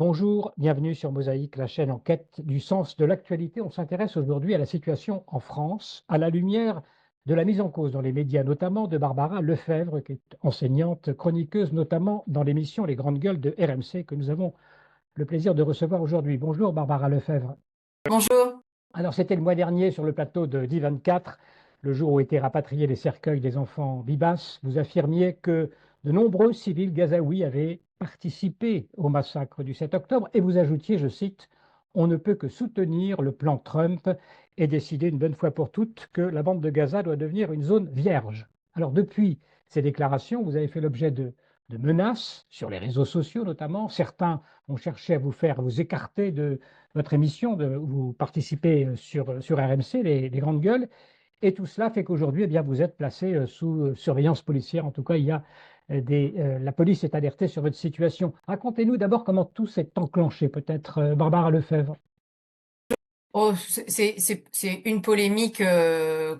Bonjour, bienvenue sur Mosaïque, la chaîne en quête du sens de l'actualité. On s'intéresse aujourd'hui à la situation en France, à la lumière de la mise en cause dans les médias, notamment de Barbara Lefebvre, qui est enseignante, chroniqueuse, notamment dans l'émission Les Grandes Gueules de RMC, que nous avons le plaisir de recevoir aujourd'hui. Bonjour Barbara Lefebvre. Bonjour. Alors, c'était le mois dernier sur le plateau de d'I24, le jour où étaient rapatriés les cercueils des enfants Bibas. Vous affirmiez que de nombreux civils gazaouis avaient participé au massacre du 7 octobre et vous ajoutiez, je cite, on ne peut que soutenir le plan Trump et décider une bonne fois pour toutes que la bande de Gaza doit devenir une zone vierge. Alors, depuis ces déclarations, vous avez fait l'objet de menaces sur les réseaux sociaux notamment. Certains ont cherché à vous faire vous écarter de votre émission, où vous participez sur RMC, les Grandes Gueules. Et tout cela fait qu'aujourd'hui, eh bien, vous êtes placé sous surveillance policière. En tout cas, la police est alertée sur votre situation. Racontez-nous d'abord comment tout s'est enclenché, peut-être Barbara Lefebvre. Oh, c'est une polémique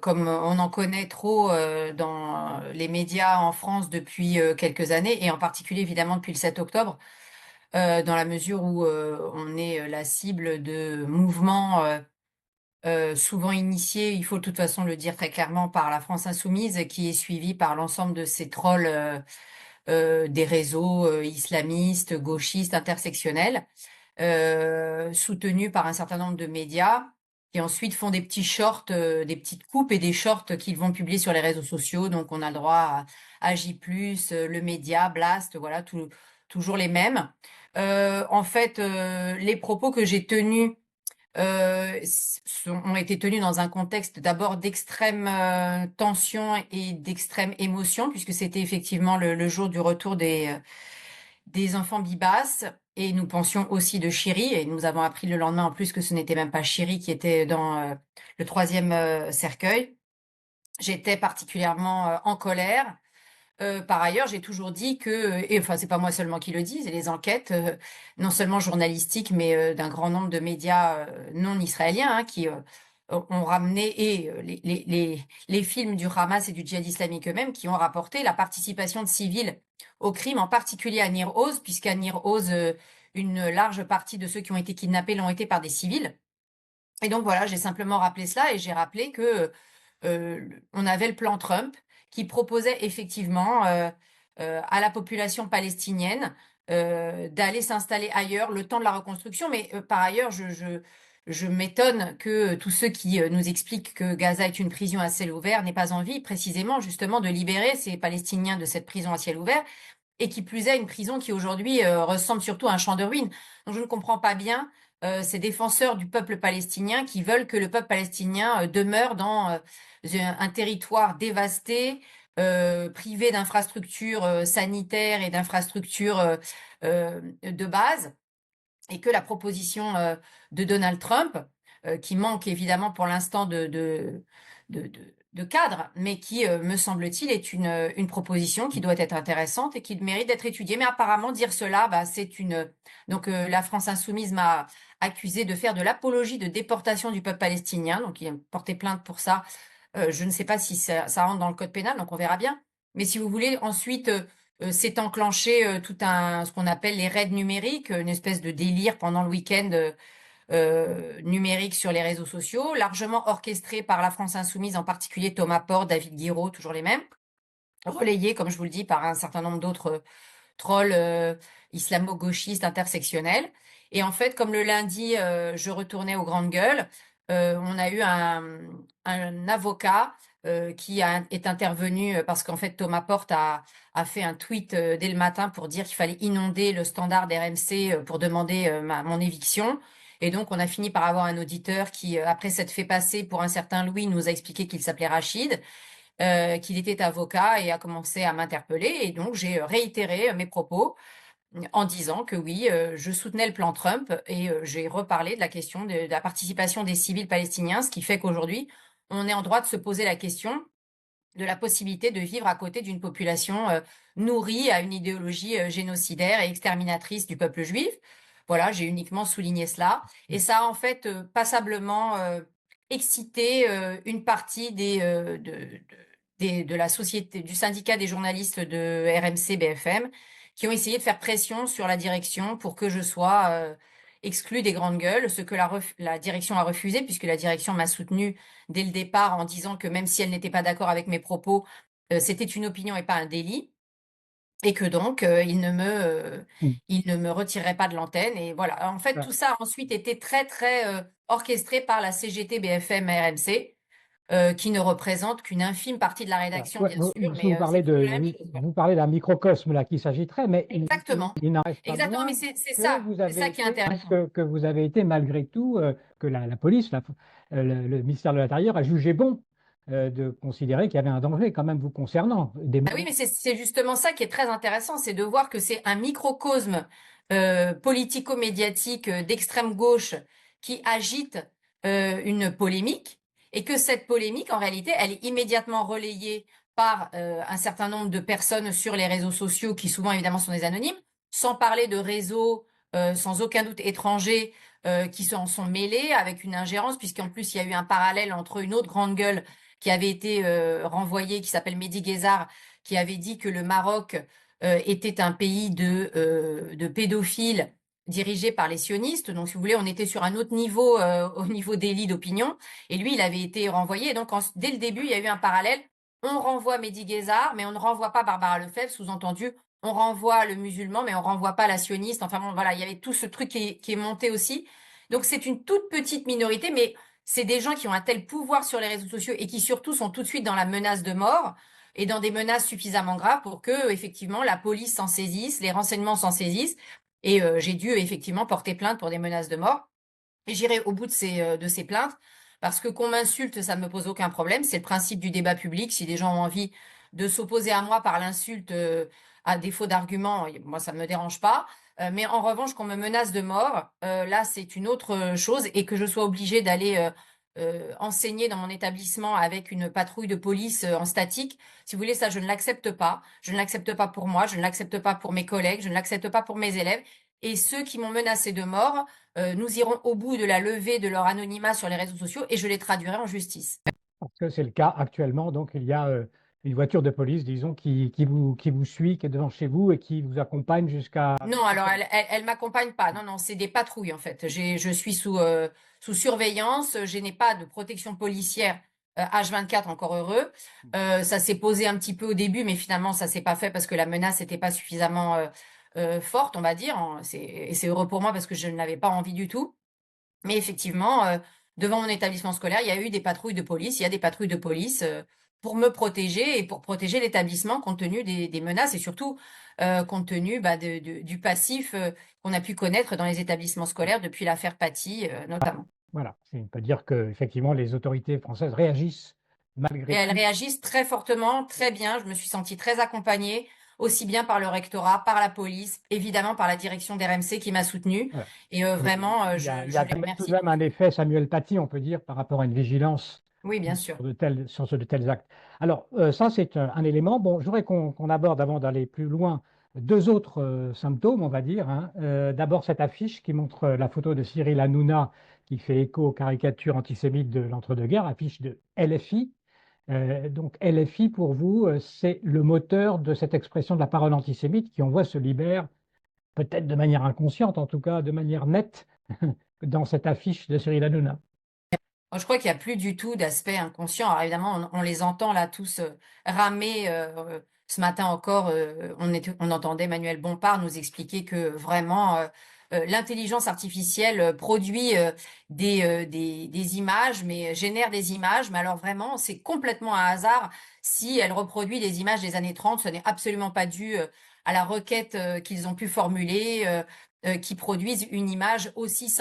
comme on en connaît trop dans les médias en France depuis quelques années, et en particulier évidemment depuis le 7 octobre, dans la mesure où on est la cible de mouvements souvent initiés, il faut de toute façon le dire très clairement, par la France insoumise, qui est suivie par l'ensemble de ces trolls des réseaux islamistes, gauchistes, intersectionnels. Soutenus par un certain nombre de médias qui ensuite font des petits shorts, des petites coupes et des shorts qu'ils vont publier sur les réseaux sociaux. Donc on a le droit à J+, Le Média, Blast, voilà, toujours les mêmes. En fait, les propos que j'ai tenus ont été tenus dans un contexte d'abord d'extrême tension et d'extrême émotion, puisque c'était effectivement le jour du retour des enfants Bibas, et nous pensions aussi de Chéri, et nous avons appris le lendemain en plus que ce n'était même pas Chéri qui était dans le troisième cercueil. J'étais particulièrement en colère. Par ailleurs, j'ai toujours dit que, et enfin c'est pas moi seulement qui le dis, c'est les enquêtes, non seulement journalistiques, mais d'un grand nombre de médias non israéliens, hein, qui ont ramené, et les films du Hamas et du djihad islamique eux-mêmes, qui ont rapporté la participation de civils au crime, en particulier à Nir Oz, puisqu'à Nir Oz, une large partie de ceux qui ont été kidnappés l'ont été par des civils. Et donc voilà, j'ai simplement rappelé cela, et j'ai rappelé que on avait le plan Trump qui proposait effectivement à la population palestinienne d'aller s'installer ailleurs le temps de la reconstruction. Mais par ailleurs, je m'étonne que tous ceux qui nous expliquent que Gaza est une prison à ciel ouvert n'aient pas envie précisément justement de libérer ces Palestiniens de cette prison à ciel ouvert, et qui plus est une prison qui aujourd'hui ressemble surtout à un champ de ruines. Donc je ne comprends pas bien ces défenseurs du peuple palestinien qui veulent que le peuple palestinien demeure dans un territoire dévasté, privé d'infrastructures sanitaires et d'infrastructures de base, et que la proposition de Donald Trump, qui manque évidemment pour l'instant de cadre, mais qui, me semble-t-il, est une proposition qui doit être intéressante et qui mérite d'être étudiée. Mais apparemment, dire cela, bah, c'est une... Donc, la France insoumise m'a accusé de faire de l'apologie de déportation du peuple palestinien, donc il a porté plainte pour ça. Je ne sais pas si ça rentre dans le code pénal, donc on verra bien. Mais si vous voulez, ensuite, s'est enclenché ce qu'on appelle les raids numériques, une espèce de délire pendant le week-end numérique sur les réseaux sociaux, largement orchestré par la France insoumise, en particulier Thomas Porte, David Guiraud, toujours les mêmes, relayé, comme je vous le dis, par un certain nombre d'autres trolls islamo-gauchistes intersectionnels. Et en fait, comme le lundi, je retournais aux Grandes Gueules, on a eu un avocat est intervenu parce qu'en fait, Thomas Porte a fait un tweet dès le matin pour dire qu'il fallait inonder le standard d'RMC pour demander mon éviction. Et donc, on a fini par avoir un auditeur qui, après s'être fait passer pour un certain Louis, nous a expliqué qu'il s'appelait Rachid, qu'il était avocat, et a commencé à m'interpeller. Et donc, j'ai réitéré mes propos en disant que oui, je soutenais le plan Trump, et j'ai reparlé de la question de la participation des civils palestiniens, ce qui fait qu'aujourd'hui, on est en droit de se poser la question de la possibilité de vivre à côté d'une population nourrie à une idéologie génocidaire et exterminatrice du peuple juif. Voilà, j'ai uniquement souligné cela. Et ça a en fait passablement excité une partie de la société, du syndicat des journalistes de RMC BFM, qui ont essayé de faire pression sur la direction pour que je sois exclue des grandes gueules, ce que la direction a refusé, puisque la direction m'a soutenue dès le départ en disant que même si elle n'était pas d'accord avec mes propos, c'était une opinion et pas un délit, et que donc Mm. il ne me retirerait pas de l'antenne. Et voilà. En fait, Voilà. tout ça a ensuite été très, très orchestré par la CGT BFM RMC, qui ne représente qu'une infime partie de la Voilà. rédaction, Ouais, bien sûr, parce que mais vous parlez c'est toujours la même chose, quoi. vous parlez d'un microcosme là qui s'agiterait, mais Exactement. il n'arrive pas Exactement, mais moins c'est que ça. vous C'est avez ça qui est été, intéressant. que vous avez été malgré tout, que la police, le ministère de l'Intérieur a jugé bon de considérer qu'il y avait un danger quand même vous concernant. Ah oui, mais c'est justement ça qui est très intéressant, c'est de voir que c'est un microcosme politico-médiatique d'extrême gauche qui agite une polémique, et que cette polémique, en réalité, elle est immédiatement relayée par un certain nombre de personnes sur les réseaux sociaux, qui souvent évidemment sont des anonymes, sans parler de réseaux sans aucun doute étrangers qui s'en sont mêlés avec une ingérence, puisqu'en plus il y a eu un parallèle entre une autre grande gueule qui avait été renvoyée, qui s'appelle Mehdi Guezar, qui avait dit que le Maroc était un pays de pédophiles dirigé par les sionistes. Donc, si vous voulez, on était sur un autre niveau, au niveau délit d'opinion. Et lui, il avait été renvoyé. Et donc, dès le début, il y a eu un parallèle. On renvoie Mehdi Guezar, mais on ne renvoie pas Barbara Lefebvre, sous-entendu. On renvoie le musulman, mais on renvoie pas la sioniste. Enfin bon, voilà, il y avait tout ce truc qui est monté aussi. Donc, c'est une toute petite minorité, mais c'est des gens qui ont un tel pouvoir sur les réseaux sociaux et qui surtout sont tout de suite dans la menace de mort et dans des menaces suffisamment graves pour que, effectivement, la police s'en saisisse, les renseignements s'en saisissent. Et j'ai dû, effectivement, porter plainte pour des menaces de mort. Et j'irai au bout de ces plaintes, parce que qu'on m'insulte, ça ne me pose aucun problème. C'est le principe du débat public. Si des gens ont envie de s'opposer à moi par l'insulte, à défaut d'arguments, moi, ça ne me dérange pas. Mais en revanche, qu'on me menace de mort, là, c'est une autre chose. Et que je sois obligée d'aller enseigner dans mon établissement avec une patrouille de police en statique, si vous voulez, ça, je ne l'accepte pas. Je ne l'accepte pas pour moi, je ne l'accepte pas pour mes collègues, je ne l'accepte pas pour mes élèves. Et ceux qui m'ont menacé de mort, nous irons au bout de la levée de leur anonymat sur les réseaux sociaux et je les traduirai en justice. Parce que c'est le cas actuellement. Donc, il y a une voiture de police, disons, qui vous suit, qui est devant chez vous et qui vous accompagne jusqu'à... Non, alors elle m'accompagne pas. Non, non, c'est des patrouilles en fait. Je suis sous surveillance. Je n'ai pas de protection policière H24, encore heureux. Ça s'est posé un petit peu au début, mais finalement ça s'est pas fait parce que la menace n'était pas suffisamment forte, on va dire. Et c'est heureux pour moi parce que je n'avais pas envie du tout. Mais effectivement, devant mon établissement scolaire, il y a eu des patrouilles de police. Il y a des patrouilles de police pour me protéger et pour protéger l'établissement compte tenu des menaces et surtout compte tenu du passif qu'on a pu connaître dans les établissements scolaires depuis l'affaire Paty, notamment. Voilà, on peut dire que effectivement les autorités françaises réagissent Et malgré elles tout. réagissent très fortement, très bien. Je me suis sentie très accompagnée, aussi bien par le rectorat, par la police, évidemment par la direction d'RMC qui m'a soutenue. Voilà. Et vraiment, Il y je a les tout de remercie. même un effet Samuel Paty, on peut dire, par rapport à une vigilance Oui, bien sûr. sur de tels actes. Alors, ça, c'est un élément. Bon, je voudrais qu'on aborde, avant d'aller plus loin, deux autres symptômes, on va dire, hein. D'abord, cette affiche qui montre la photo de Cyril Hanouna, qui fait écho aux caricatures antisémites de l'entre-deux-guerres, affiche de LFI. Donc, LFI, pour vous, c'est le moteur de cette expression de la parole antisémite qui, on voit, se libère, peut-être de manière inconsciente, en tout cas de manière nette, dans cette affiche de Cyril Hanouna. Moi, je crois qu'il y a plus du tout d'aspect inconscient. Alors évidemment, on les entend là tous ramer. Ce matin encore, on entendait Manuel Bompard nous expliquer que vraiment l'intelligence artificielle produit des images, mais génère des images. Mais alors vraiment, c'est complètement un hasard si elle reproduit des images des années 30. Ce n'est absolument pas dû à la requête qu'ils ont pu formuler, qui produisent une image aussi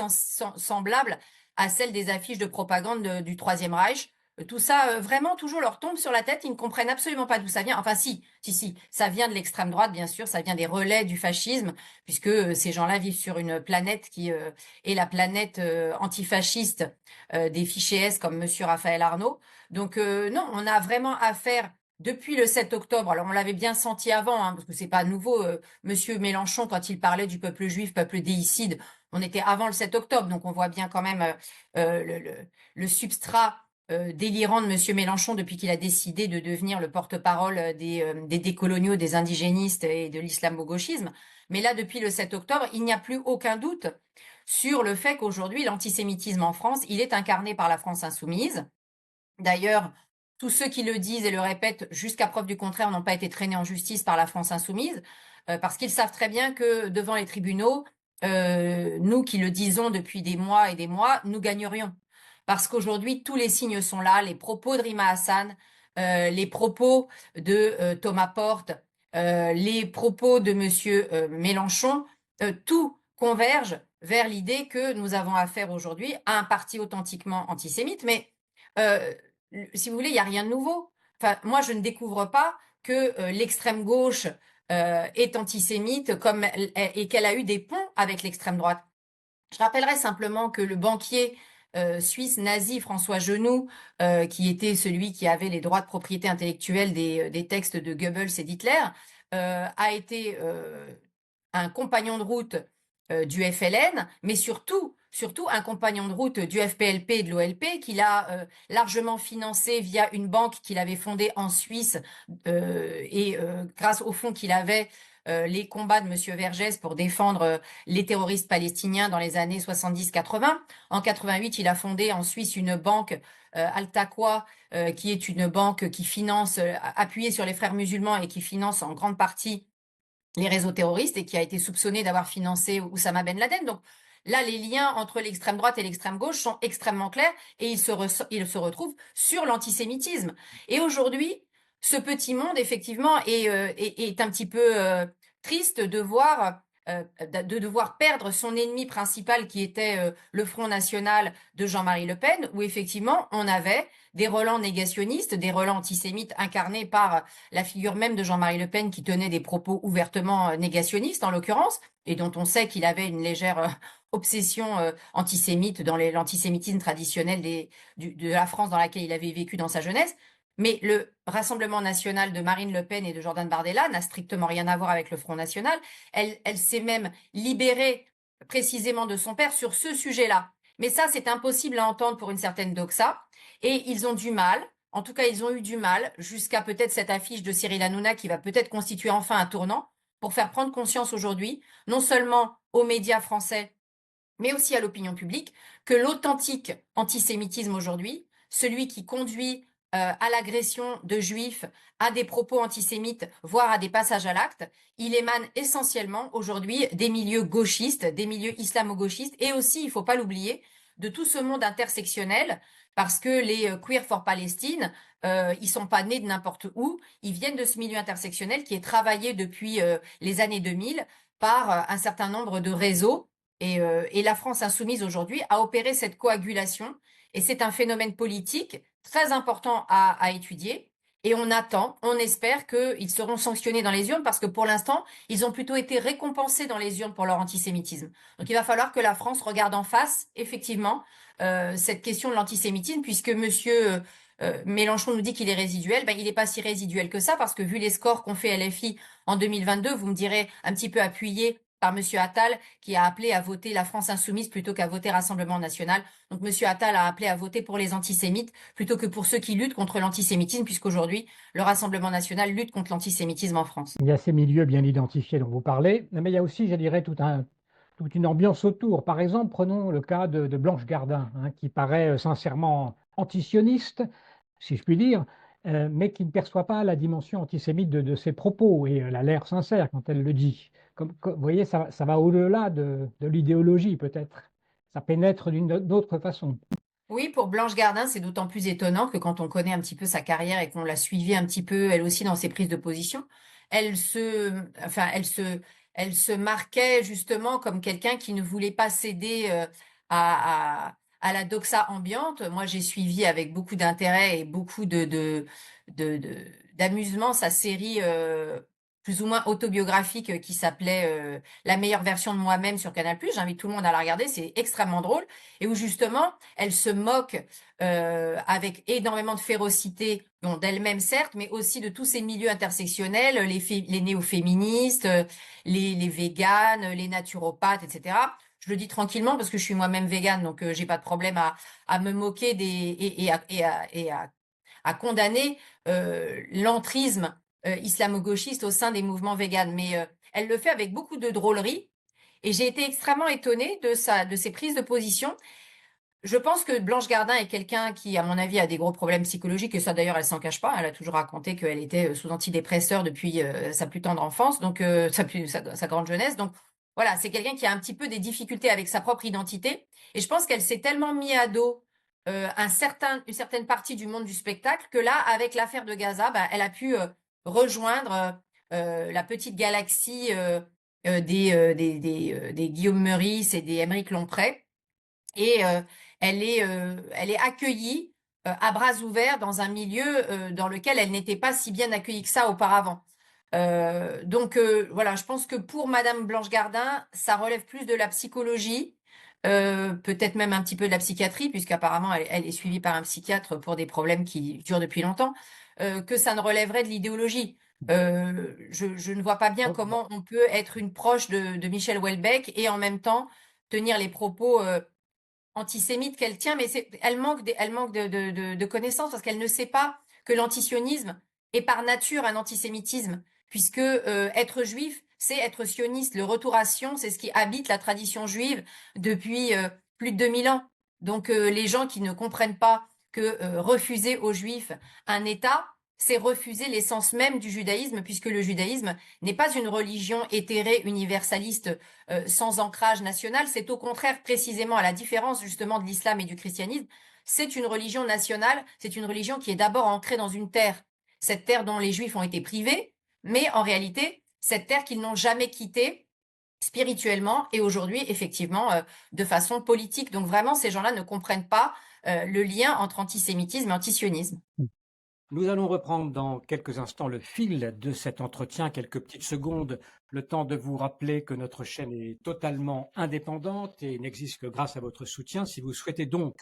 semblable à celle des affiches de propagande du Troisième Reich. Tout ça, vraiment, toujours leur tombe sur la tête. Ils ne comprennent absolument pas d'où ça vient. Enfin, si, ça vient de l'extrême droite, bien sûr. Ça vient des relais du fascisme, puisque ces gens-là vivent sur une planète qui est la planète antifasciste des fichés S comme Monsieur Raphaël Arnaud. Donc, non, on a vraiment affaire depuis le 7 octobre. Alors, on l'avait bien senti avant, hein, parce que c'est pas nouveau. Monsieur Mélenchon, quand il parlait du peuple juif, peuple déicide, on était avant le 7 octobre, donc on voit bien quand même le substrat délirant de Monsieur Mélenchon depuis qu'il a décidé de devenir le porte-parole des décoloniaux, des indigénistes et de l'islamo-gauchisme. Mais là, depuis le 7 octobre, il n'y a plus aucun doute sur le fait qu'aujourd'hui, l'antisémitisme en France, il est incarné par la France insoumise. D'ailleurs, tous ceux qui le disent et le répètent jusqu'à preuve du contraire n'ont pas été traînés en justice par la France insoumise, parce qu'ils savent très bien que devant les tribunaux, nous qui le disons depuis des mois et des mois, nous gagnerions. Parce qu'aujourd'hui, tous les signes sont là, les propos de Rima Hassan, les propos de Thomas Porte, les propos de Monsieur Mélenchon, tout converge vers l'idée que nous avons affaire aujourd'hui à un parti authentiquement antisémite, mais euh, si vous voulez, il n'y a rien de nouveau. Enfin, moi, je ne découvre pas que l'extrême gauche est antisémite et qu'elle a eu des ponts avec l'extrême droite. Je rappellerai simplement que le banquier suisse nazi François Genoux, qui était celui qui avait les droits de propriété intellectuelle des textes de Goebbels et d'Hitler, a été un compagnon de route du FLN, mais surtout un compagnon de route du FPLP et de l'OLP qu'il a largement financé via une banque qu'il avait fondée en Suisse et grâce au fonds qu'il avait les combats de Monsieur Vergès pour défendre les terroristes palestiniens dans les années 70-80. En 88, il a fondé en Suisse une banque Al-Taqwa, qui est une banque qui finance, appuyée sur les frères musulmans et qui finance en grande partie les réseaux terroristes et qui a été soupçonné d'avoir financé Oussama Ben Laden. Donc là, les liens entre l'extrême droite et l'extrême gauche sont extrêmement clairs et ils se retrouvent sur l'antisémitisme. Et aujourd'hui, ce petit monde, effectivement, est un petit peu triste de voir de devoir perdre son ennemi principal qui était le Front National de Jean-Marie Le Pen, où effectivement on avait des relents négationnistes, des relents antisémites incarnés par la figure même de Jean-Marie Le Pen qui tenait des propos ouvertement négationnistes en l'occurrence, et dont on sait qu'il avait une légère obsession antisémite dans l'antisémitisme traditionnel de la France dans laquelle il avait vécu dans sa jeunesse. Mais le Rassemblement national de Marine Le Pen et de Jordan Bardella n'a strictement rien à voir avec le Front national. Elle s'est même libérée précisément de son père sur ce sujet-là. Mais ça, c'est impossible à entendre pour une certaine doxa. Et ils ont du mal, en tout cas, ils ont eu du mal, jusqu'à peut-être cette affiche de Cyril Hanouna qui va peut-être constituer enfin un tournant, pour faire prendre conscience aujourd'hui, non seulement aux médias français, mais aussi à l'opinion publique, que l'authentique antisémitisme aujourd'hui, celui qui conduit à l'agression de juifs, à des propos antisémites, voire à des passages à l'acte, il émane essentiellement aujourd'hui des milieux gauchistes, des milieux islamo-gauchistes, et aussi, il ne faut pas l'oublier, de tout ce monde intersectionnel, parce que les Queer for Palestine, ils sont pas nés de n'importe où, ils viennent de ce milieu intersectionnel qui est travaillé depuis les années 2000 par un certain nombre de réseaux et la France insoumise aujourd'hui a opéré cette coagulation. Et c'est un phénomène politique très important à étudier. Et on attend, on espère qu'ils seront sanctionnés dans les urnes parce que pour l'instant, ils ont plutôt été récompensés dans les urnes pour leur antisémitisme. Donc il va falloir que la France regarde en face, effectivement, cette question de l'antisémitisme, puisque monsieur Mélenchon nous dit qu'il est résiduel. Ben, il n'est pas si résiduel que ça parce que vu les scores qu'ont fait LFI en 2022, vous me direz un petit peu appuyé par Monsieur Attal, qui a appelé à voter la France insoumise plutôt qu'à voter Rassemblement national. Donc Monsieur Attal a appelé à voter pour les antisémites plutôt que pour ceux qui luttent contre l'antisémitisme, puisqu'aujourd'hui, le Rassemblement national lutte contre l'antisémitisme en France. Il y a ces milieux bien identifiés dont vous parlez, mais il y a aussi, je dirais, toute une ambiance autour. Par exemple, prenons le cas de Blanche Gardin, hein, qui paraît sincèrement antisioniste, si je puis dire, mais qui ne perçoit pas la dimension antisémite de ses propos, et elle a l'air sincère quand elle le dit. Vous voyez, ça va au-delà de l'idéologie, peut-être. Ça pénètre d'une autre façon. Oui, pour Blanche Gardin, c'est d'autant plus étonnant que quand on connaît un petit peu sa carrière et qu'on l'a suivie un petit peu, elle aussi, dans ses prises de position, elle se, enfin, elle se marquait justement comme quelqu'un qui ne voulait pas céder à la doxa ambiante. Moi, j'ai suivi avec beaucoup d'intérêt et beaucoup d'amusement sa série plus ou moins autobiographique qui s'appelait La meilleure version de moi-même sur Canal+. J'invite tout le monde à la regarder, c'est extrêmement drôle et où justement elle se moque avec énormément de férocité, bon, d'elle-même certes, mais aussi de tous ces milieux intersectionnels, les néo-féministes, les véganes, les naturopathes, etc. je le dis tranquillement parce que je suis moi-même végane, donc j'ai pas de problème à me moquer à condamner l'entrisme islamo-gauchiste au sein des mouvements véganes. Mais elle le fait avec beaucoup de drôlerie et j'ai été extrêmement étonnée de ses prises de position. Je pense que Blanche Gardin est quelqu'un qui, à mon avis, a des gros problèmes psychologiques, et ça d'ailleurs, elle s'en cache pas. Elle a toujours raconté qu'elle était sous antidépresseurs depuis sa plus tendre enfance, donc sa grande jeunesse. Donc voilà, c'est quelqu'un qui a un petit peu des difficultés avec sa propre identité. Et je pense qu'elle s'est tellement mis à dos une certaine partie du monde du spectacle que là, avec l'affaire de Gaza, bah, elle a pu rejoindre la petite galaxie des Guillaume Meurice et des Aymeric Lomprey. Et elle est accueillie à bras ouverts dans un milieu dans lequel elle n'était pas si bien accueillie que ça auparavant. Donc voilà, je pense que pour Madame Blanche Gardin, ça relève plus de la psychologie, peut-être même un petit peu de la psychiatrie, puisqu'apparemment elle est suivie par un psychiatre pour des problèmes qui durent depuis longtemps, que ça ne relèverait de l'idéologie. Je ne vois pas bien comment on peut être une proche de Michel Houellebecq et en même temps tenir les propos antisémite qu'elle tient, mais elle manque de connaissances parce qu'elle ne sait pas que l'antisionisme est par nature un antisémitisme, puisque être juif, c'est être sioniste. Le retour à Sion, c'est ce qui habite la tradition juive depuis plus de 2000 ans. Donc les gens qui ne comprennent pas que refuser aux juifs un État, c'est refuser l'essence même du judaïsme, puisque le judaïsme n'est pas une religion éthérée, universaliste, sans ancrage national. C'est au contraire, précisément, à la différence justement de l'islam et du christianisme, c'est une religion nationale, c'est une religion qui est d'abord ancrée dans une terre, cette terre dont les juifs ont été privés, mais en réalité, cette terre qu'ils n'ont jamais quittée spirituellement et aujourd'hui, effectivement, de façon politique. Donc vraiment, ces gens-là ne comprennent pas le lien entre antisémitisme et antisionisme. Nous allons reprendre dans quelques instants le fil de cet entretien, quelques petites secondes, le temps de vous rappeler que notre chaîne est totalement indépendante et n'existe que grâce à votre soutien. Si vous souhaitez donc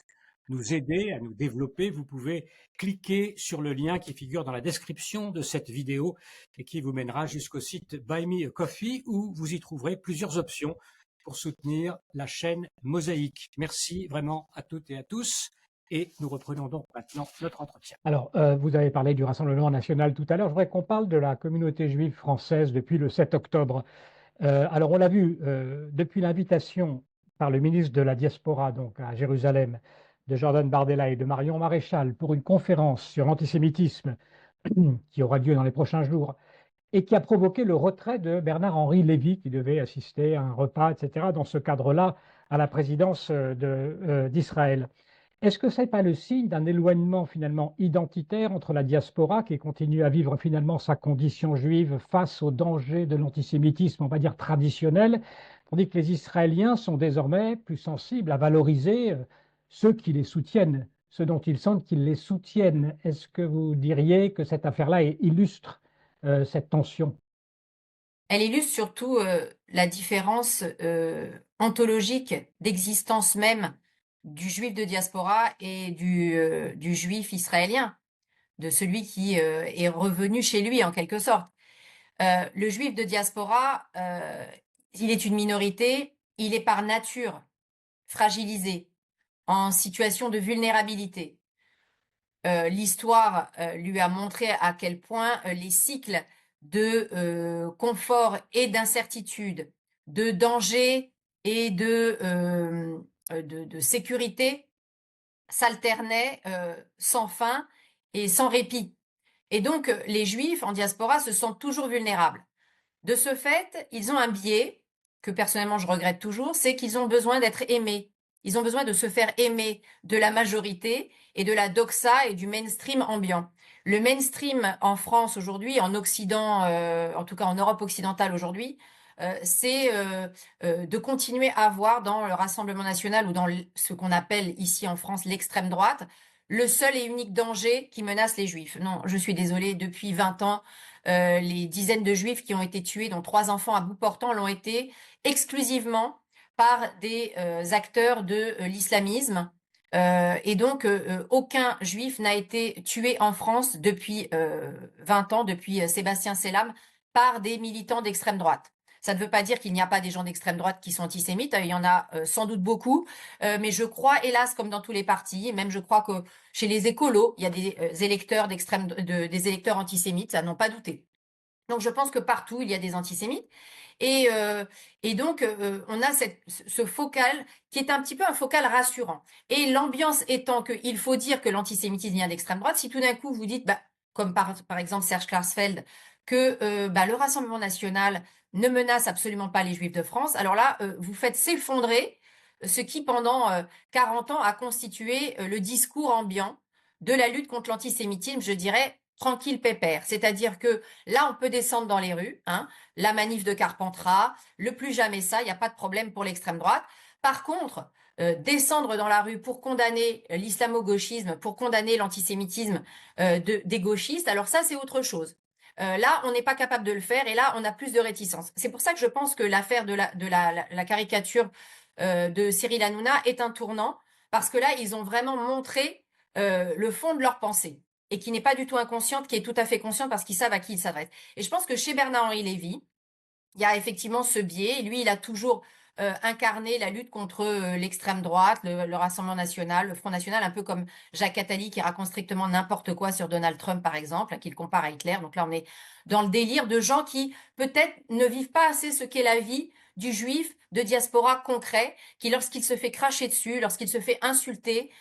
nous aider à nous développer, vous pouvez cliquer sur le lien qui figure dans la description de cette vidéo et qui vous mènera jusqu'au site Buy Me a Coffee où vous y trouverez plusieurs options pour soutenir la chaîne Mosaïque. Merci vraiment à toutes et à tous. Et nous reprenons donc maintenant notre entretien. Alors, vous avez parlé du Rassemblement national tout à l'heure. Je voudrais qu'on parle de la communauté juive française depuis le 7 octobre. Alors, on l'a vu, depuis l'invitation par le ministre de la Diaspora, donc à Jérusalem, de Jordan Bardella et de Marion Maréchal pour une conférence sur l'antisémitisme qui aura lieu dans les prochains jours et qui a provoqué le retrait de Bernard-Henri Lévy, qui devait assister à un repas, etc., dans ce cadre-là, à la présidence d'Israël. Est-ce que ce n'est pas le signe d'un éloignement finalement identitaire entre la diaspora qui continue à vivre finalement sa condition juive face au danger de l'antisémitisme, on va dire traditionnel, tandis que les Israéliens sont désormais plus sensibles à valoriser ceux qui les soutiennent, ceux dont ils sentent qu'ils les soutiennent. Est-ce que vous diriez que cette affaire-là illustre cette tension? Elle illustre surtout la différence ontologique d'existence même du juif de diaspora et du juif israélien, de celui qui est revenu chez lui en quelque sorte. Le juif de diaspora, il est une minorité, il est par nature fragilisé, en situation de vulnérabilité. L'histoire lui a montré à quel point les cycles de confort et d'incertitude, de danger et de sécurité s'alternaient sans fin et sans répit. Et donc, les Juifs en diaspora se sentent toujours vulnérables. De ce fait, ils ont un biais que personnellement je regrette toujours, c'est qu'ils ont besoin d'être aimés. Ils ont besoin de se faire aimer de la majorité et de la doxa et du mainstream ambiant. Le mainstream en France aujourd'hui, en Occident, en tout cas en Europe occidentale aujourd'hui, c'est de continuer à voir dans le Rassemblement national ou dans ce qu'on appelle ici en France l'extrême droite, le seul et unique danger qui menace les Juifs. Non, je suis désolée, depuis 20 ans, les dizaines de Juifs qui ont été tués, dont 3 enfants à bout portant, l'ont été exclusivement par des acteurs de l'islamisme. Et donc, aucun Juif n'a été tué en France depuis 20 ans, depuis Sébastien Selam, par des militants d'extrême droite. Ça ne veut pas dire qu'il n'y a pas des gens d'extrême droite qui sont antisémites. Il y en a sans doute beaucoup. Mais je crois, hélas, comme dans tous les partis, et même je crois que chez les écolos, il y a des électeurs des électeurs antisémites, ça n'en pas douté. Donc je pense que partout il y a des antisémites et, euh, et donc on a ce focal qui est un petit peu un focal rassurant. Et l'ambiance étant qu'il faut dire que l'antisémitisme vient d'extrême droite, si tout d'un coup vous dites, bah, comme par exemple Serge Klarsfeld, que bah, le Rassemblement national ne menace absolument pas les Juifs de France, alors là vous faites s'effondrer ce qui pendant 40 ans a constitué le discours ambiant de la lutte contre l'antisémitisme, je dirais tranquille pépère. C'est-à-dire que là, on peut descendre dans les rues, hein, la manif de Carpentras, le plus jamais ça, il n'y a pas de problème pour l'extrême droite. Par contre, descendre dans la rue pour condamner l'islamo-gauchisme, pour condamner l'antisémitisme des gauchistes, alors ça, c'est autre chose. Là, on n'est pas capable de le faire et là, on a plus de réticence. C'est pour ça que je pense que l'affaire de la caricature de Cyril Hanouna est un tournant, parce que là, ils ont vraiment montré le fond de leur pensée et qui n'est pas du tout inconsciente, qui est tout à fait consciente parce qu'ils savent à qui ils s'adressent. Et je pense que chez Bernard-Henri Lévy, il y a effectivement ce biais. Lui, il a toujours incarné la lutte contre l'extrême droite, le Rassemblement national, le Front national, un peu comme Jacques Attali qui raconte strictement n'importe quoi sur Donald Trump, par exemple, hein, qu'il compare à Hitler. Donc là, on est dans le délire de gens qui peut-être ne vivent pas assez ce qu'est la vie du juif de diaspora concret, qui lorsqu'il se fait cracher dessus, lorsqu'il se fait insulter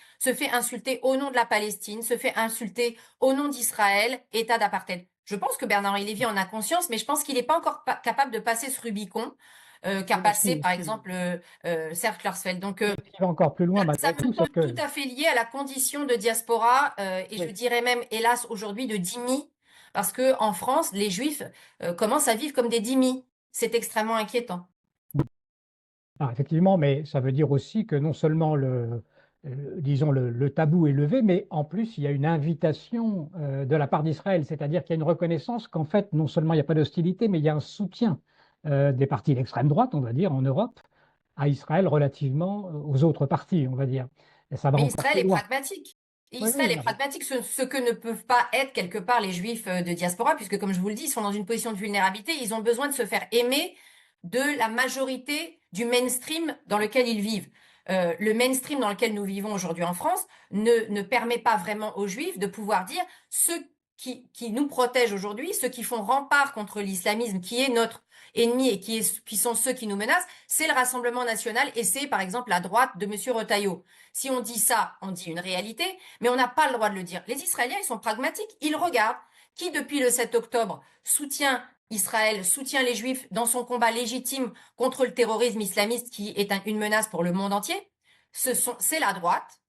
au nom de la Palestine, se fait insulter au nom d'Israël, État d'apartheid. Je pense que Bernard-Henri Lévy en a conscience, mais je pense qu'il n'est pas encore capable de passer ce Rubicon qu'a Mais passé, par exemple, Serge Klarsfeld. Donc, qui va encore plus loin ça malgré me tout, c'est semble tout que à fait lié à la condition de diaspora, et je oui. dirais même, hélas, aujourd'hui, de dhimmi, parce que en France, les Juifs commencent à vivre comme des dhimmis. C'est extrêmement inquiétant. Ah, effectivement, mais ça veut dire aussi que non seulement disons le tabou est levé, mais en plus il y a une invitation de la part d'Israël, c'est-à-dire qu'il y a une reconnaissance qu'en fait non seulement il n'y a pas d'hostilité, mais il y a un soutien des partis d'extrême droite, on va dire, en Europe, à Israël relativement aux autres partis, on va dire. Et ça va Mais encore Israël plus est loin. pragmatique. Et Oui, Israël oui, est non, mais pragmatique, ce que ne peuvent pas être quelque part les Juifs de diaspora, puisque comme je vous le dis, ils sont dans une position de vulnérabilité, ils ont besoin de se faire aimer de la majorité du mainstream dans lequel ils vivent. Le mainstream dans lequel nous vivons aujourd'hui en France ne permet pas vraiment aux Juifs de pouvoir dire ceux qui nous protègent aujourd'hui, ceux qui font rempart contre l'islamisme, qui est notre ennemi et qui sont ceux qui nous menacent, c'est le Rassemblement national et c'est par exemple la droite de Monsieur Retailleau. Si on dit ça, on dit une réalité, mais on n'a pas le droit de le dire. Les Israéliens, ils sont pragmatiques, ils regardent qui, depuis le 7 octobre, soutient Israël, soutient les Juifs dans son combat légitime contre le terrorisme islamiste qui est une menace pour le monde entier. C'est la droite.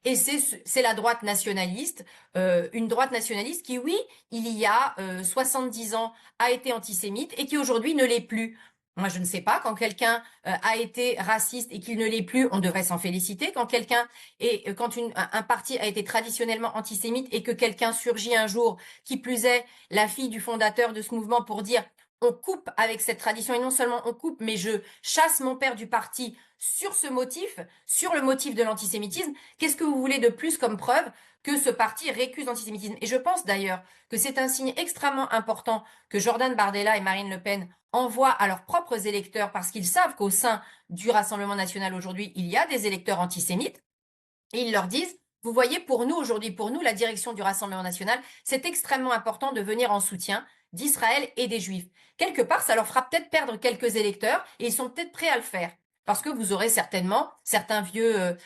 Et c'est la droite nationaliste, une droite nationaliste qui, oui, il y a 70 ans, a été antisémite et qui aujourd'hui ne l'est plus. Moi, je ne sais pas, quand quelqu'un a été raciste et qu'il ne l'est plus, on devrait s'en féliciter. Quand un parti a été traditionnellement antisémite et que quelqu'un surgit un jour, qui plus est, la fille du fondateur de ce mouvement pour dire on coupe avec cette tradition et non seulement on coupe, mais je chasse mon père du parti sur ce motif, sur le motif de l'antisémitisme. Qu'est-ce que vous voulez de plus comme preuve que ce parti récuse l'antisémitisme? Et je pense d'ailleurs que c'est un signe extrêmement important que Jordan Bardella et Marine Le Pen envoient à leurs propres électeurs parce qu'ils savent qu'au sein du Rassemblement national aujourd'hui, il y a des électeurs antisémites et ils leur disent, vous voyez, pour nous aujourd'hui, pour nous, la direction du Rassemblement national, c'est extrêmement important de venir en soutien d'Israël et des Juifs. Quelque part, ça leur fera peut-être perdre quelques électeurs et ils sont peut-être prêts à le faire. Parce que vous aurez certainement certains vieux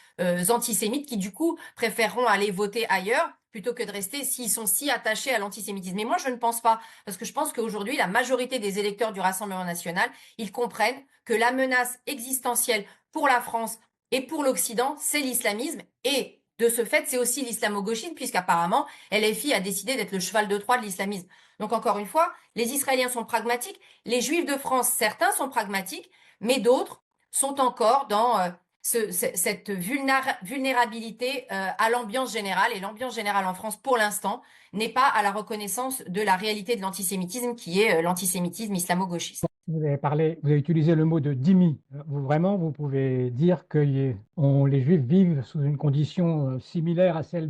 antisémites qui, du coup, préféreront aller voter ailleurs plutôt que de rester s'ils sont si attachés à l'antisémitisme. Mais moi, je ne pense pas, parce que je pense qu'aujourd'hui, la majorité des électeurs du Rassemblement national, ils comprennent que la menace existentielle pour la France et pour l'Occident, c'est l'islamisme. Et de ce fait, c'est aussi l'islamo-gauchisme, puisqu'apparemment, LFI a décidé d'être le cheval de Troie de l'islamisme. Donc encore une fois, les Israéliens sont pragmatiques, les Juifs de France, certains sont pragmatiques, mais d'autres sont encore dans cette vulnérabilité à l'ambiance générale. Et l'ambiance générale en France, pour l'instant, n'est pas à la reconnaissance de la réalité de l'antisémitisme, qui est l'antisémitisme islamo-gauchiste. vous avez utilisé le mot de dhimmi. Vraiment, vous pouvez dire que les Juifs vivent sous une condition similaire à celle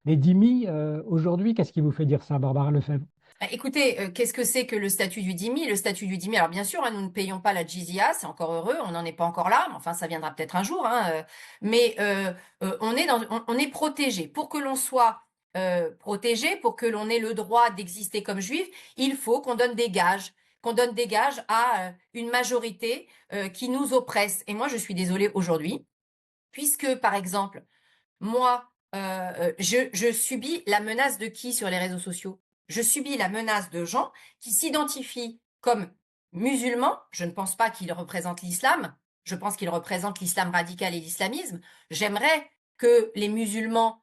des dhimmis aujourd'hui. Qu'est-ce qui vous fait dire ça, Barbara Lefebvre? Écoutez, qu'est-ce que c'est que le statut du dhimmi? Le statut du dhimmi, alors bien sûr, hein, nous ne payons pas la jizya, c'est encore heureux, on n'en est pas encore là, mais enfin ça viendra peut-être un jour, hein, mais on est protégé. Pour que l'on soit protégé, pour que l'on ait le droit d'exister comme juif, il faut qu'on donne des gages à une majorité qui nous oppresse. Et moi, je suis désolée aujourd'hui, puisque par exemple, moi, je subis la menace de qui sur les réseaux sociaux? Je subis la menace de gens qui s'identifient comme musulmans. Je ne pense pas qu'ils représentent l'islam. Je pense qu'ils représentent l'islam radical et l'islamisme. J'aimerais que les musulmans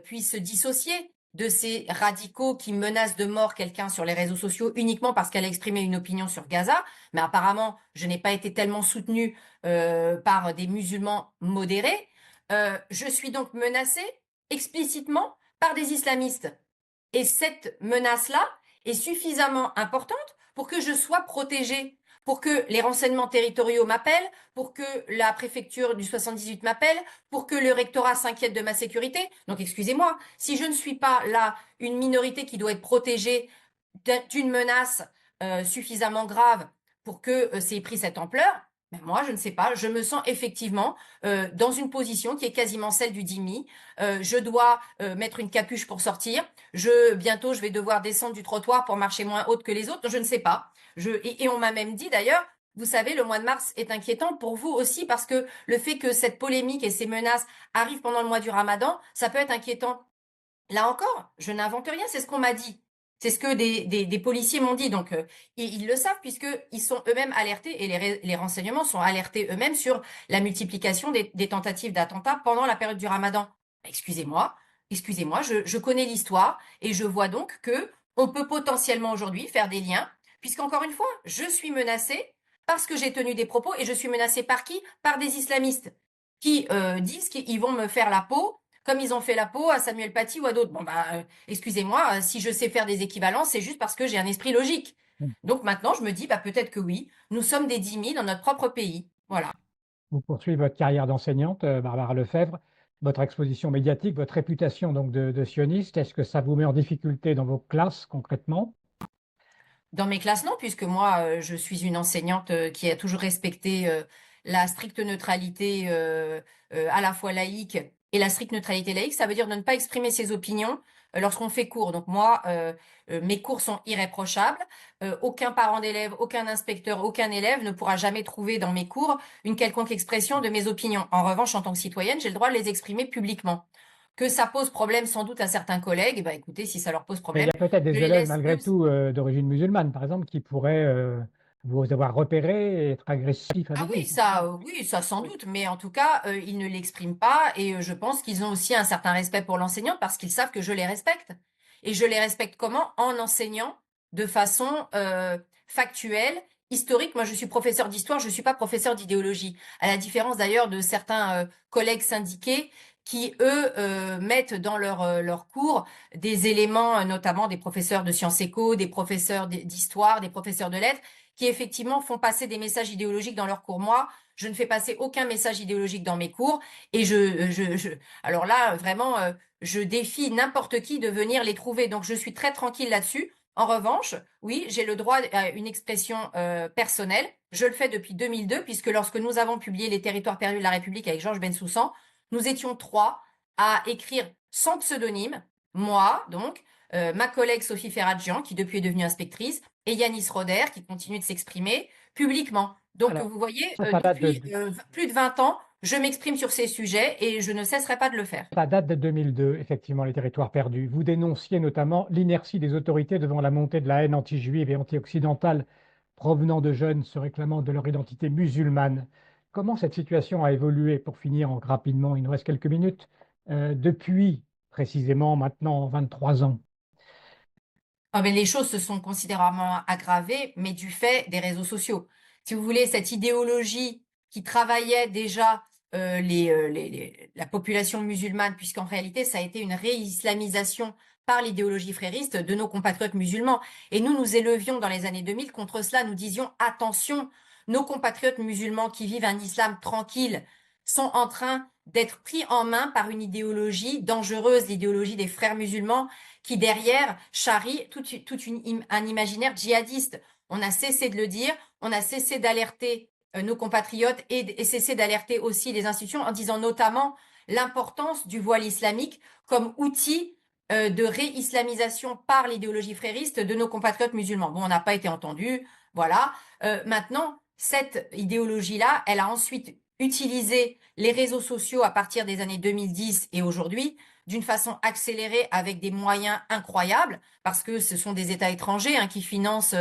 puissent se dissocier de ces radicaux qui menacent de mort quelqu'un sur les réseaux sociaux uniquement parce qu'elle a exprimé une opinion sur Gaza. Mais apparemment, je n'ai pas été tellement soutenue par des musulmans modérés. Je suis donc menacée explicitement par des islamistes. Et cette menace-là est suffisamment importante pour que je sois protégée, pour que les renseignements territoriaux m'appellent, pour que la préfecture du 78 m'appelle, pour que le rectorat s'inquiète de ma sécurité. Donc excusez-moi, si je ne suis pas là une minorité qui doit être protégée d'une menace suffisamment grave pour que c'est pris cette ampleur, ben moi, je ne sais pas, je me sens effectivement dans une position qui est quasiment celle du dhimmi. Je dois mettre une capuche pour sortir. Bientôt, je vais devoir descendre du trottoir pour marcher moins haute que les autres. Je ne sais pas. Et on m'a même dit d'ailleurs, vous savez, le mois de mars est inquiétant pour vous aussi parce que le fait que cette polémique et ces menaces arrivent pendant le mois du Ramadan, ça peut être inquiétant. Là encore, je n'invente rien, c'est ce qu'on m'a dit. C'est ce que des policiers m'ont dit. Donc, ils le savent puisqu'ils sont eux-mêmes alertés et les renseignements sont alertés eux-mêmes sur la multiplication des tentatives d'attentats pendant la période du Ramadan. Excusez-moi, excusez-moi, je connais l'histoire et je vois donc que on peut potentiellement aujourd'hui faire des liens, puisqu'encore une fois, je suis menacée parce que j'ai tenu des propos et je suis menacée par qui? Par des islamistes qui disent qu'ils vont me faire la peau comme ils ont fait la peau à Samuel Paty ou à d'autres. Bon, bah, excusez-moi, si je sais faire des équivalences, c'est juste parce que j'ai un esprit logique. Donc maintenant, je me dis, bah, peut-être que oui, nous sommes des dhimmis dans notre propre pays. Voilà. Vous poursuivez votre carrière d'enseignante, Barbara Lefebvre, votre exposition médiatique, votre réputation donc de sioniste. Est-ce que ça vous met en difficulté dans vos classes concrètement? Dans mes classes, non, puisque moi, je suis une enseignante qui a toujours respecté la stricte neutralité à la fois laïque et la stricte neutralité laïque, ça veut dire de ne pas exprimer ses opinions lorsqu'on fait cours. Donc moi, mes cours sont irréprochables. Aucun parent d'élève, aucun inspecteur, aucun élève ne pourra jamais trouver dans mes cours une quelconque expression de mes opinions. En revanche, en tant que citoyenne, j'ai le droit de les exprimer publiquement. Que ça pose problème sans doute à certains collègues, bah écoutez, si ça leur pose Mais il y problème, a peut-être je des les élèves laisse eux. malgré tout d'origine musulmane, par exemple, qui pourraient vous avoir repéré et être agressifs Ah avec vous. oui, ça sans doute, mais en tout cas, ils ne l'expriment pas et je pense qu'ils ont aussi un certain respect pour l'enseignant parce qu'ils savent que je les respecte. Et je les respecte comment? En enseignant de façon factuelle, historique. Moi, je suis professeur d'histoire, je ne suis pas professeur d'idéologie. À la différence d'ailleurs de certains collègues syndiqués qui, eux, mettent dans leur cours des éléments, notamment des professeurs de sciences éco, des professeurs d'histoire, des professeurs de lettres, qui effectivement font passer des messages idéologiques dans leurs cours. Moi, je ne fais passer aucun message idéologique dans mes cours et alors là, vraiment, je défie n'importe qui de venir les trouver. Donc, je suis très tranquille là-dessus. En revanche, oui, j'ai le droit à une expression personnelle. Je le fais depuis 2002, puisque lorsque nous avons publié Les Territoires perdus de la République avec Georges Bensoussan, nous étions trois à écrire sans pseudonyme, moi, donc, ma collègue Sophie Ferradjian, qui depuis est devenue inspectrice, et Yanis Roder, qui continue de s'exprimer publiquement. Donc, Alors, vous voyez, ça date depuis plus de 20 ans, je m'exprime sur ces sujets et je ne cesserai pas de le faire. ça date de 2002, effectivement, les territoires perdus. Vous dénonciez notamment l'inertie des autorités devant la montée de la haine anti-juive et anti-occidentale provenant de jeunes se réclamant de leur identité musulmane. Comment cette situation a évolué, pour finir rapidement, il nous reste quelques minutes, depuis précisément maintenant 23 ans? Ah ben, les choses se sont considérablement aggravées, mais du fait des réseaux sociaux. Si vous voulez, cette idéologie qui travaillait déjà la population musulmane, puisqu'en réalité, ça a été une réislamisation par l'idéologie frériste de nos compatriotes musulmans. Et nous, nous élevions dans les années 2000 contre cela, nous disions attention, nos compatriotes musulmans qui vivent un islam tranquille, sont en train d'être pris en main par une idéologie dangereuse, l'idéologie des frères musulmans, qui derrière charrie un imaginaire djihadiste. On a cessé de le dire, on a cessé d'alerter nos compatriotes et cessé d'alerter aussi les institutions en disant notamment l'importance du voile islamique comme outil de réislamisation par l'idéologie frériste de nos compatriotes musulmans. Bon, on n'a pas été entendu, voilà. Maintenant, cette idéologie-là, elle a ensuite utilisé les réseaux sociaux à partir des années 2010 et aujourd'hui d'une façon accélérée avec des moyens incroyables parce que ce sont des États étrangers qui financent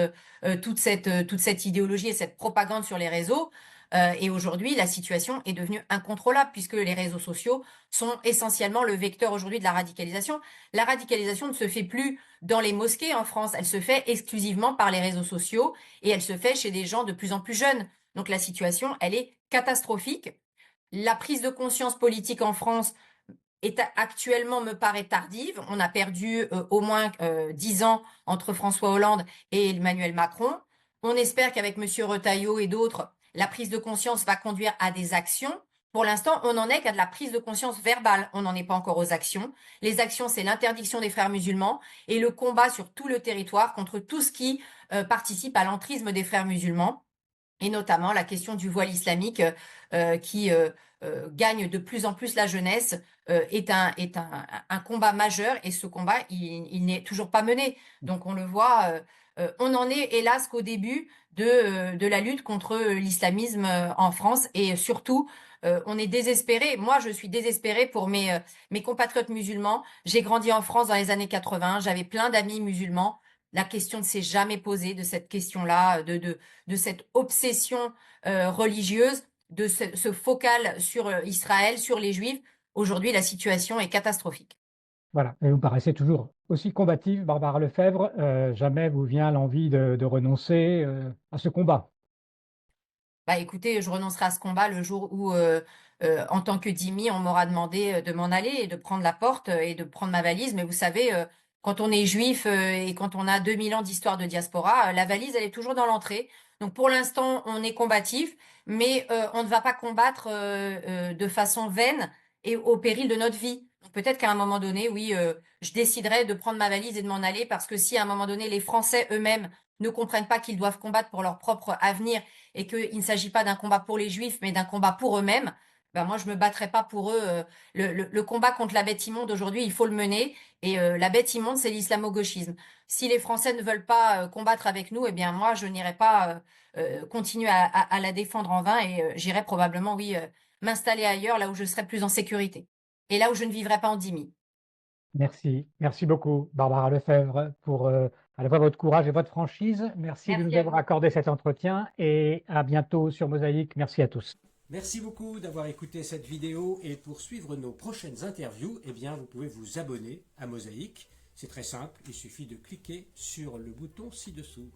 toute cette idéologie et cette propagande sur les réseaux. Et aujourd'hui, la situation est devenue incontrôlable puisque les réseaux sociaux sont essentiellement le vecteur aujourd'hui de la radicalisation. La radicalisation ne se fait plus dans les mosquées en France, elle se fait exclusivement par les réseaux sociaux et elle se fait chez des gens de plus en plus jeunes. Donc la situation, elle est catastrophique. La prise de conscience politique en France actuellement me paraît tardive. On a perdu au moins 10 ans entre François Hollande et Emmanuel Macron. On espère qu'avec Monsieur Retailleau et d'autres, la prise de conscience va conduire à des actions. Pour l'instant, on n'en est qu'à de la prise de conscience verbale. On n'en est pas encore aux actions. Les actions, c'est l'interdiction des frères musulmans et le combat sur tout le territoire contre tout ce qui participe à l'entrisme des frères musulmans et notamment la question du voile islamique qui gagne de plus en plus la jeunesse est un combat majeur et ce combat, il n'est toujours pas mené. Donc on le voit, on en est hélas qu'au début de la lutte contre l'islamisme en France et surtout, on est désespéré. Moi, je suis désespérée pour mes compatriotes musulmans. J'ai grandi en France dans les années 80, j'avais plein d'amis musulmans. La question ne s'est jamais posée de cette question-là, de cette obsession religieuse, de ce focal sur Israël, sur les Juifs. Aujourd'hui, la situation est catastrophique. Voilà, et vous paraissez toujours aussi combative, Barbara Lefebvre. Jamais vous vient l'envie de renoncer à ce combat. Bah écoutez, je renoncerai à ce combat le jour où, en tant que dhimmi, on m'aura demandé de m'en aller et de prendre la porte et de prendre ma valise. Mais vous savez, quand on est juif et quand on a 2000 ans d'histoire de diaspora, la valise, elle est toujours dans l'entrée. Donc pour l'instant, on est combatif, mais on ne va pas combattre de façon vaine et au péril de notre vie. Donc peut-être qu'à un moment donné, oui, je déciderai de prendre ma valise et de m'en aller parce que si à un moment donné, les Français eux-mêmes ne comprennent pas qu'ils doivent combattre pour leur propre avenir et qu'il ne s'agit pas d'un combat pour les Juifs, mais d'un combat pour eux-mêmes, ben moi, je me battrai pas pour eux. Le combat contre la bête immonde, aujourd'hui, il faut le mener. Et la bête immonde, c'est l'islamo-gauchisme. Si les Français ne veulent pas combattre avec nous, eh bien, moi, je n'irai pas continuer à la défendre en vain et j'irai probablement, oui, m'installer ailleurs, là où je serai plus en sécurité. Et là où je ne vivrai pas en dhimmi. Merci. Merci beaucoup, Barbara Lefebvre, pour à la fois votre courage et votre franchise. Merci de nous Merci à avoir vous. accordé cet entretien et à bientôt sur Mosaïque. Merci à tous. Merci beaucoup d'avoir écouté cette vidéo et pour suivre nos prochaines interviews, eh bien, vous pouvez vous abonner à Mosaïque. C'est très simple, il suffit de cliquer sur le bouton ci-dessous.